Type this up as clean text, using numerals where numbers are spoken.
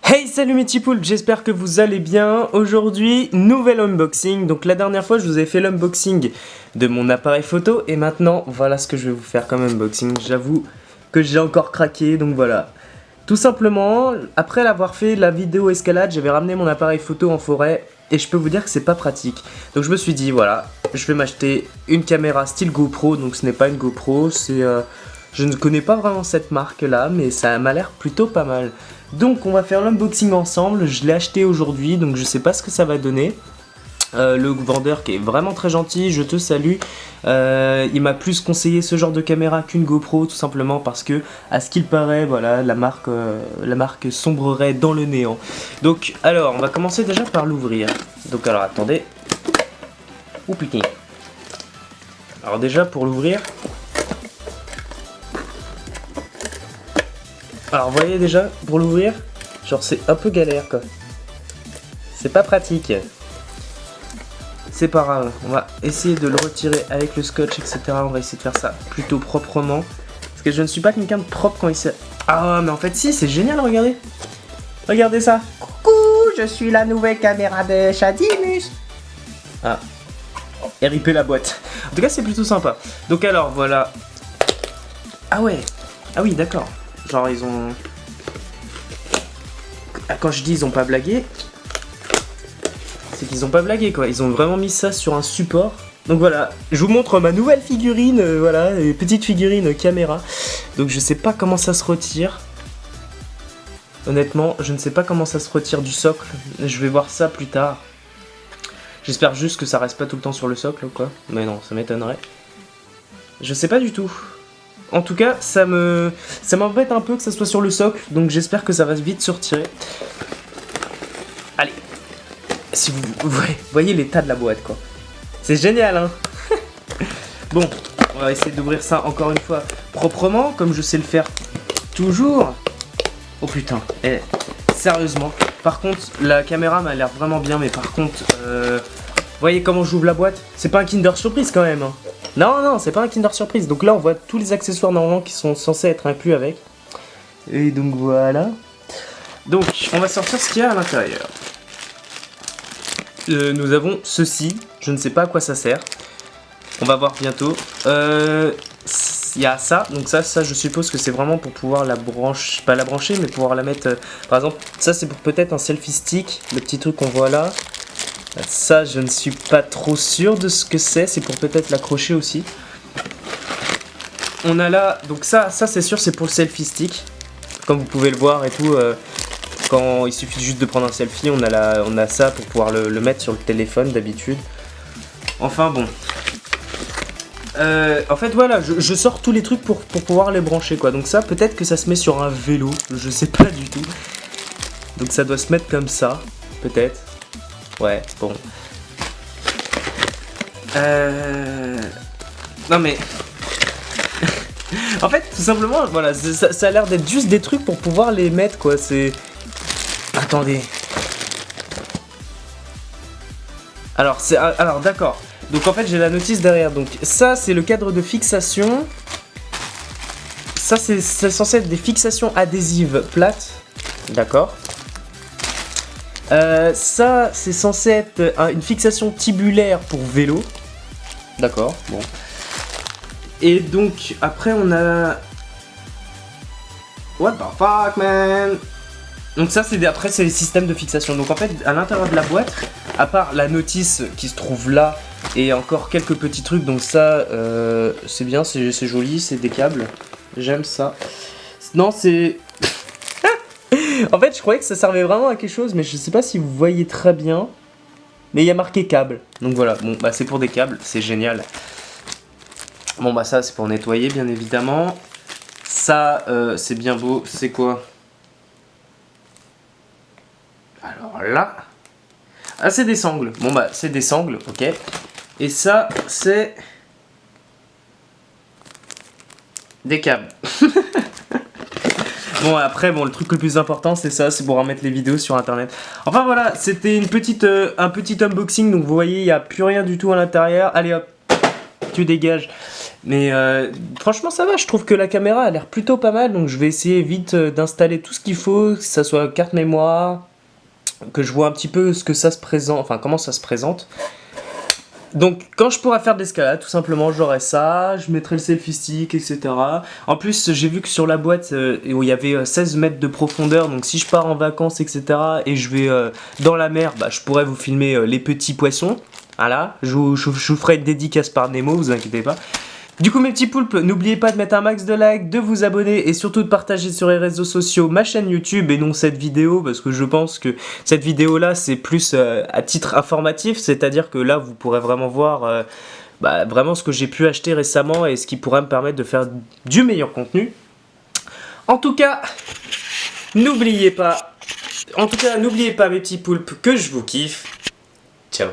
Hey, salut mes petits poulpes, j'espère que vous allez bien. Aujourd'hui, nouvel unboxing. Donc la dernière fois, je vous ai fait l'unboxing de mon appareil photo. Et maintenant, voilà ce que je vais vous faire comme unboxing. J'avoue que j'ai encore craqué, donc voilà. Tout simplement, après l'avoir fait la vidéo escalade, j'avais ramené mon appareil photo en forêt. Et je peux vous dire que c'est pas pratique. Donc je me suis dit, voilà, je vais m'acheter une caméra style GoPro. Donc ce n'est pas une GoPro, c'est... je ne connais pas vraiment cette marque là, mais ça m'a l'air plutôt pas mal. Donc on va faire l'unboxing ensemble, je l'ai acheté aujourd'hui, donc je sais pas ce que ça va donner. Le vendeur qui est vraiment très gentil, je te salue. Il m'a plus conseillé ce genre de caméra qu'une GoPro, tout simplement parce que, à ce qu'il paraît, voilà, la marque sombrerait dans le néant. Donc, alors, on va commencer déjà par l'ouvrir. Donc, alors, attendez. Oh putain. Alors déjà, pour l'ouvrir... Alors, vous voyez déjà, pour l'ouvrir, genre c'est un peu galère quoi. C'est pas pratique. C'est pas grave, on va essayer de le retirer avec le scotch, etc. On va essayer de faire ça plutôt proprement. Parce que je ne suis pas quelqu'un de propre quand il s'est... Ah, mais en fait si, c'est génial, regardez. Regardez ça. Coucou, je suis la nouvelle caméra de Shadimus. Ah, RIP la boîte. En tout cas, c'est plutôt sympa. Donc alors, voilà. Ah ouais, ah oui, d'accord. Genre ils ont... Quand je dis ils ont pas blagué, c'est qu'ils ont pas blagué quoi. Ils ont vraiment mis ça sur un support. Donc voilà, je vous montre ma nouvelle figurine, voilà, petite figurine caméra. Donc je sais pas comment ça se retire. Honnêtement, je ne sais pas comment ça se retire du socle. Je vais voir ça plus tard. J'espère juste que ça reste pas tout le temps sur le socle ou quoi. Mais non, ça m'étonnerait. Je sais pas du tout. En tout cas, ça m'embête un peu que ça soit sur le socle, donc j'espère que ça va vite se retirer. Allez, si vous voyez l'état de la boîte, quoi. C'est génial, hein. Bon, on va essayer d'ouvrir ça encore une fois proprement, comme je sais le faire toujours. Oh putain, sérieusement. Par contre, la caméra m'a l'air vraiment bien, mais par contre, vous voyez comment j'ouvre la boîte? C'est pas un Kinder Surprise quand même, hein. Non, non, c'est pas un Kinder Surprise. Donc là, on voit tous les accessoires normalement qui sont censés être inclus avec. Et donc voilà. Donc, on va sortir ce qu'il y a à l'intérieur. Nous avons ceci. Je ne sais pas à quoi ça sert. On va voir bientôt. Il y a ça. Donc ça, je suppose que c'est vraiment pour pouvoir la brancher. Pas la brancher, mais pouvoir la mettre... par exemple, ça c'est pour peut-être un selfie stick. Le petit truc qu'on voit là. Ça, je ne suis pas trop sûr de ce que c'est. C'est pour peut-être l'accrocher aussi. On a là... Donc ça c'est sûr, c'est pour le selfie stick. Comme vous pouvez le voir et tout. Quand il suffit juste de prendre un selfie, on a ça pour pouvoir le mettre sur le téléphone d'habitude. Enfin bon. En fait voilà, je sors tous les trucs pour pouvoir les brancher quoi. Donc ça, peut-être que ça se met sur un vélo. Je sais pas du tout. Donc ça doit se mettre comme ça. Peut-être. Ouais, bon. Non mais... en fait, tout simplement, voilà, ça a l'air d'être juste des trucs pour pouvoir les mettre, quoi, c'est... Attendez. Alors, d'accord. Donc en fait, j'ai la notice derrière. Donc ça, c'est le cadre de fixation. Ça, c'est censé être des fixations adhésives plates. D'accord. Ça, c'est censé être une fixation tubulaire pour vélo. D'accord, bon. Et donc, après, on a... What the fuck, man? Donc ça, après, c'est les systèmes de fixation. Donc en fait, à l'intérieur de la boîte, à part la notice qui se trouve là, et encore quelques petits trucs, donc ça, c'est bien, c'est joli, c'est des câbles. J'aime ça. Non, c'est... En fait, je croyais que ça servait vraiment à quelque chose, mais je sais pas si vous voyez très bien. Mais il y a marqué câble. Donc voilà, bon, bah c'est pour des câbles, c'est génial. Bon, bah ça, c'est pour nettoyer, bien évidemment. Ça, c'est bien beau. C'est quoi? Alors là... Ah, c'est des sangles. Bon, bah, c'est des sangles, ok. Et ça, c'est... des câbles. Bon après bon le truc le plus important c'est ça, c'est pour remettre les vidéos sur internet. Enfin voilà, c'était un petit unboxing, donc vous voyez il n'y a plus rien du tout à l'intérieur. Allez hop, tu dégages. Mais franchement ça va, je trouve que la caméra a l'air plutôt pas mal, donc je vais essayer vite d'installer tout ce qu'il faut, que ça soit carte mémoire, que je vois un petit peu ce que ça se présente, enfin comment ça se présente. Donc quand je pourrai faire de l'escalade, tout simplement j'aurai ça, je mettrai le selfie stick, etc. En plus j'ai vu que sur la boîte où il y avait 16 mètres de profondeur, donc si je pars en vacances, etc. et je vais dans la mer, bah, je pourrais vous filmer les petits poissons. Voilà, je vous ferai une dédicace par Nemo, vous inquiétez pas. Du coup mes petits poulpes, n'oubliez pas de mettre un max de likes, de vous abonner et surtout de partager sur les réseaux sociaux ma chaîne YouTube et non cette vidéo, parce que je pense que cette vidéo là c'est plus à titre informatif, c'est à dire que là vous pourrez vraiment voir vraiment ce que j'ai pu acheter récemment et ce qui pourrait me permettre de faire du meilleur contenu. En tout cas, n'oubliez pas mes petits poulpes que je vous kiffe. Ciao.